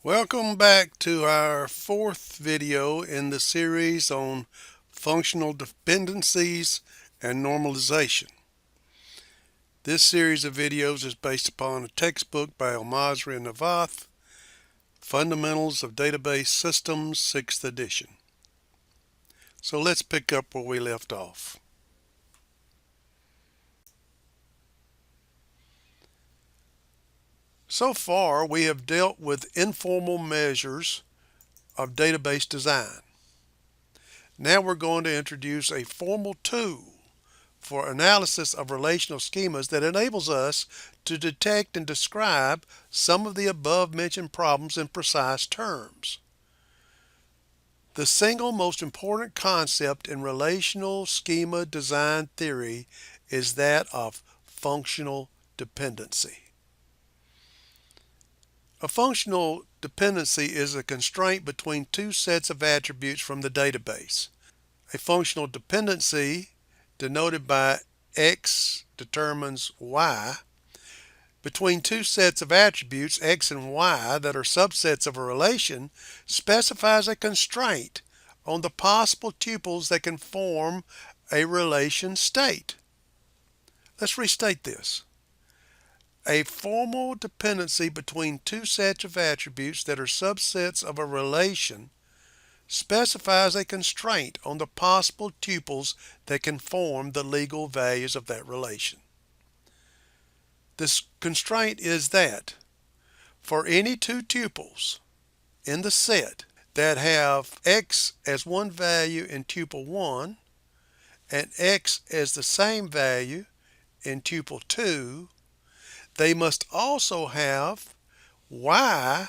Welcome back to our fourth video in the series on functional dependencies and normalization. This series of videos is based upon a textbook by El-Masri and Navath, Fundamentals of Database Systems, 6th edition. So let's pick up where we left off. So far, we have dealt with informal measures of database design. Now we're going to introduce a formal tool for analysis of relational schemas that enables us to detect and describe some of the above-mentioned problems in precise terms. The single most important concept in relational schema design theory is that of functional dependency. A functional dependency is a constraint between two sets of attributes from the database. A functional dependency, denoted by X determines Y, between two sets of attributes X and Y that are subsets of a relation, specifies a constraint on the possible tuples that can form a relation state. Let's restate this. A formal dependency between two sets of attributes that are subsets of a relation specifies a constraint on the possible tuples that can form the legal values of that relation. This constraint is that for any two tuples in the set that have X as one value in tuple 1 and X as the same value in tuple 2, they must also have Y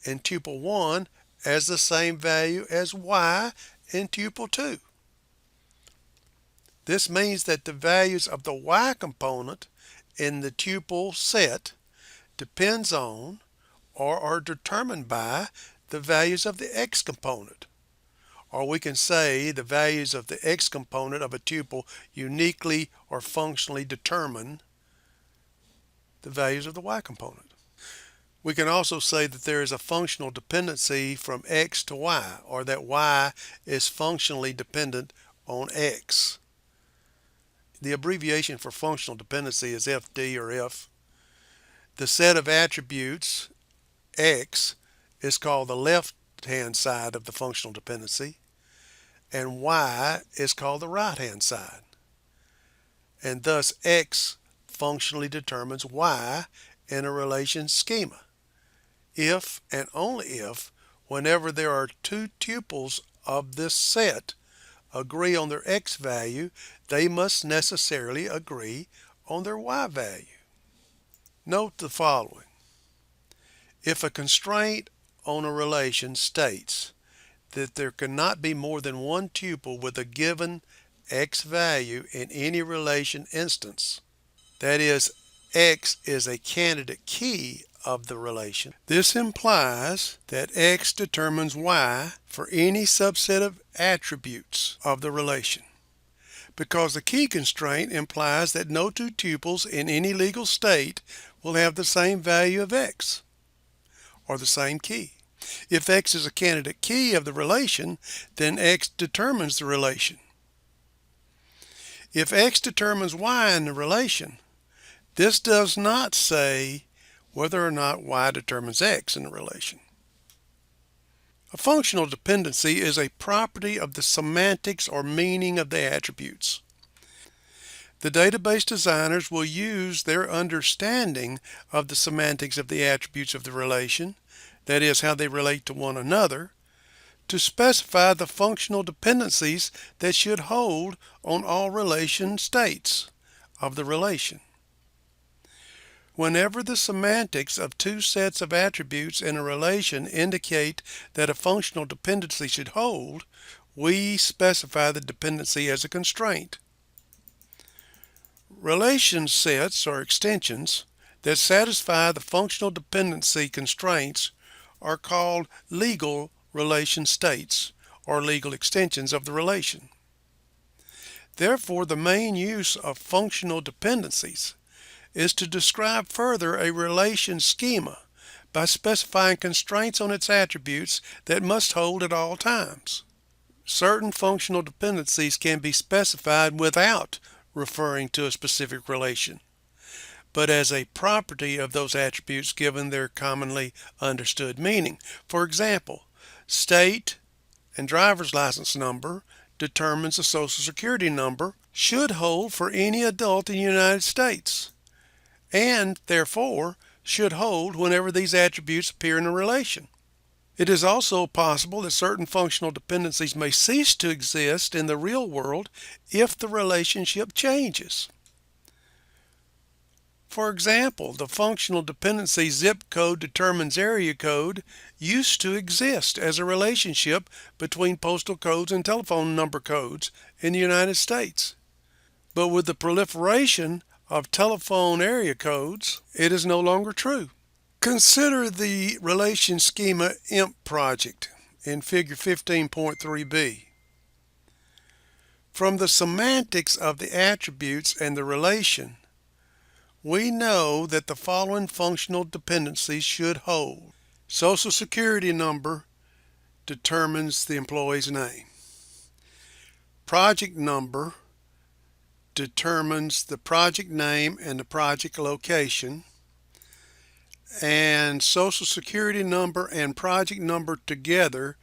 in tuple 1 as the same value as Y in tuple 2. This means that the values of the Y component in the tuple set depends on or are determined by the values of the X component. Or we can say the values of the X component of a tuple uniquely or functionally determine the values of the Y component. We can also say that there is a functional dependency from X to Y, or that Y is functionally dependent on X. The abbreviation for functional dependency is FD or F. The set of attributes X is called the left-hand side of the functional dependency, and Y is called the right-hand side. And thus X functionally determines Y in a relation schema. If and only if, whenever there are two tuples of this set agree on their X value, they must necessarily agree on their Y value. Note the following. If a constraint on a relation states that there cannot be more than one tuple with a given X value in any relation instance, that is, X is a candidate key of the relation, this implies that X determines Y for any subset of attributes of the relation, because the key constraint implies that no two tuples in any legal state will have the same value of X, or the same key. If X is a candidate key of the relation, then X determines the relation. If X determines Y in the relation, this does not say whether or not Y determines X in the relation. A functional dependency is a property of the semantics or meaning of the attributes. The database designers will use their understanding of the semantics of the attributes of the relation, that is, how they relate to one another, to specify the functional dependencies that should hold on all relation states of the relation. Whenever the semantics of two sets of attributes in a relation indicate that a functional dependency should hold, we specify the dependency as a constraint. Relation sets or extensions that satisfy the functional dependency constraints are called legal relation states or legal extensions of the relation. Therefore, the main use of functional dependencies is to describe further a relation schema by specifying constraints on its attributes that must hold at all times. Certain functional dependencies can be specified without referring to a specific relation, but as a property of those attributes given their commonly understood meaning. For example, state and driver's license number determines a social security number should hold for any adult in the United States, and therefore should hold whenever these attributes appear in a relation. It is also possible that certain functional dependencies may cease to exist in the real world if the relationship changes. For example, the functional dependency zip code determines area code used to exist as a relationship between postal codes and telephone number codes in the United States. But with the proliferation of telephone area codes, it is no longer true. Consider the relation schema IMP project in figure 15.3b. From the semantics of the attributes and the relation, we know that the following functional dependencies should hold. Social Security number determines the employee's name. Project number determines the project name and the project location. And Social Security number and project number together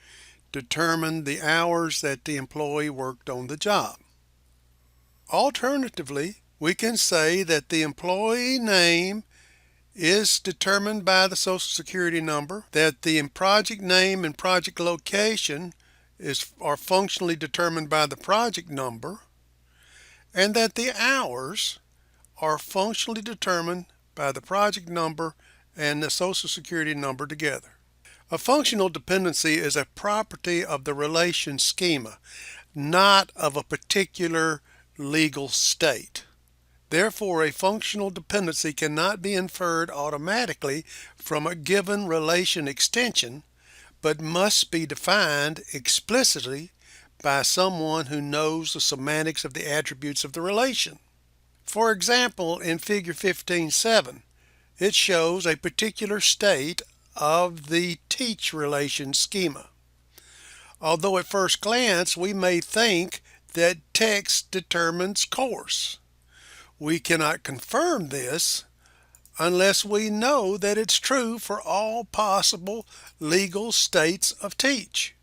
determine the hours that the employee worked on the job. Alternatively, we can say that the employee name is determined by the Social Security number, that the project name and project location are functionally determined by the project number, and that the hours are functionally determined by the project number and the Social Security number together. A functional dependency is a property of the relation schema, not of a particular legal state. Therefore, a functional dependency cannot be inferred automatically from a given relation extension, but must be defined explicitly by someone who knows the semantics of the attributes of the relation. For example, in figure 15.7, it shows a particular state of the teach relation schema. Although at first glance we may think that text determines course, we cannot confirm this unless we know that it's true for all possible legal states of teach.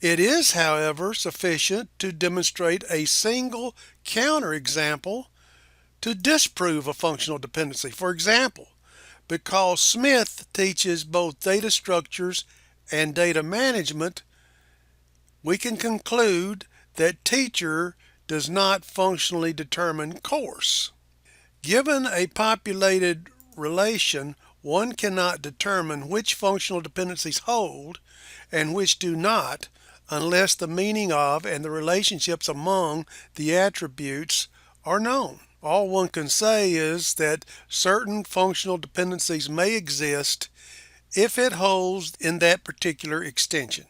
It is, however, sufficient to demonstrate a single counterexample to disprove a functional dependency. For example, because Smith teaches both data structures and data management, we can conclude that teacher does not functionally determine course. Given a populated relation, one cannot determine which functional dependencies hold and which do not unless the meaning of and the relationships among the attributes are known. All one can say is that certain functional dependencies may exist if it holds in that particular extension.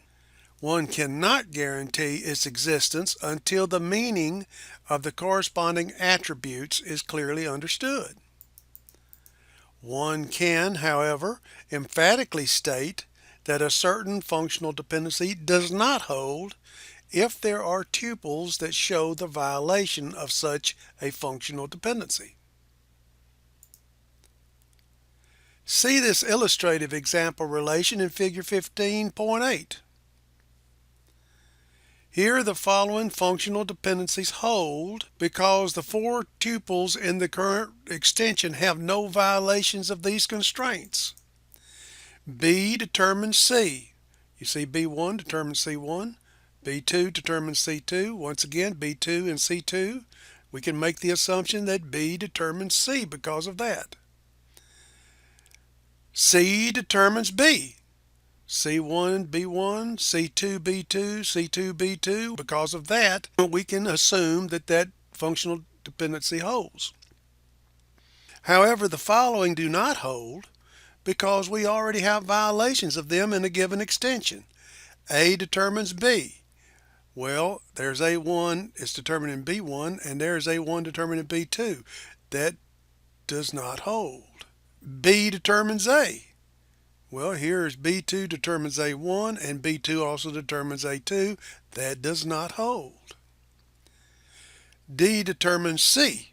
One cannot guarantee its existence until the meaning of the corresponding attributes is clearly understood. One can, however, emphatically state that a certain functional dependency does not hold if there are tuples that show the violation of such a functional dependency. See this illustrative example relation in figure 15.8. Here the following functional dependencies hold because the four tuples in the current extension have no violations of these constraints. B determines C. You see B1 determines C1. B2 determines C2. Once again, B2 and C2. We can make the assumption that B determines C because of that. C determines B. C1, B1, C2, B2, C2, B2. Because of that, we can assume that that functional dependency holds. However, the following do not hold because we already have violations of them in a given extension. A determines B. Well, there's A1 is determining B1, and there's A1 determining B2. That does not hold. B determines A. Well, here's B2 determines A1 and B2 also determines A2. That does not hold. D determines C.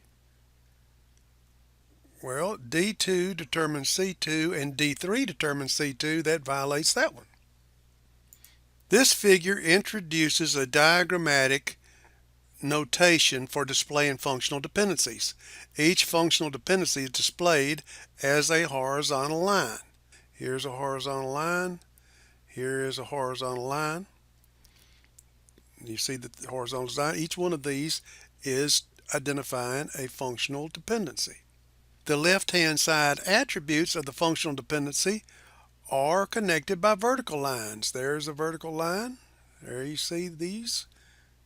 Well, D2 determines C2 and D3 determines C2. That violates that one. This figure introduces a diagrammatic notation for displaying functional dependencies. Each functional dependency is displayed as a horizontal line. Here's a horizontal line. Here is a horizontal line. You see the horizontal line. Each one of these is identifying a functional dependency. The left-hand side attributes of the functional dependency are connected by vertical lines. There's a vertical line. There you see these.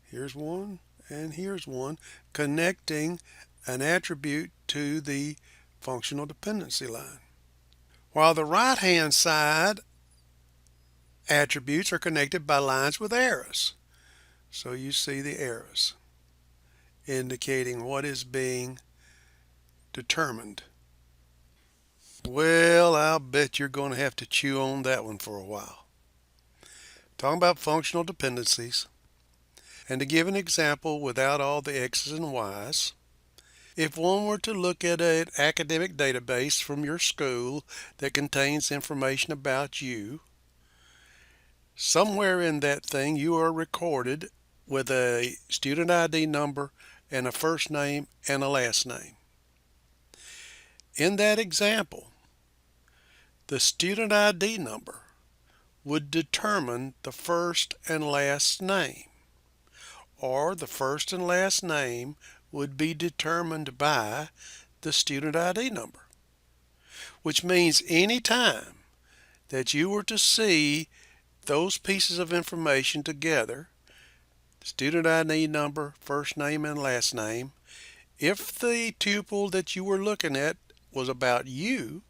Here's one and here's one connecting an attribute to the functional dependency line. While the right-hand side attributes are connected by lines with arrows. So you see the arrows indicating what is being determined. Well, I'll bet you're going to have to chew on that one for a while. Talking about functional dependencies, and to give an example without all the X's and Y's, if one were to look at an academic database from your school that contains information about you, somewhere in that thing you are recorded with a student ID number and a first name and a last name. In that example, the student ID number would determine the first and last name, or the first and last name would be determined by the student ID number, which means any time that you were to see those pieces of information together, student ID number, first name and last name, if the tuple that you were looking at was about you,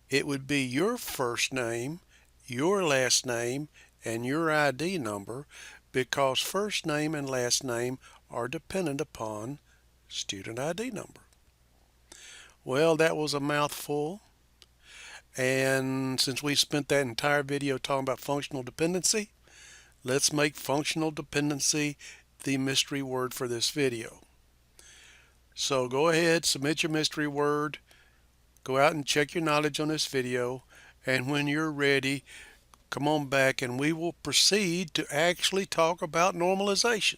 it would be your first name, your last name, and your ID number, because first name and last name are dependent upon student ID number. Well, that was a mouthful. And since we spent that entire video talking about functional dependency, let's make functional dependency the mystery word for this video. So go ahead, submit your mystery word, go out and check your knowledge on this video, and when you're ready, come on back and we will proceed to actually talk about normalization.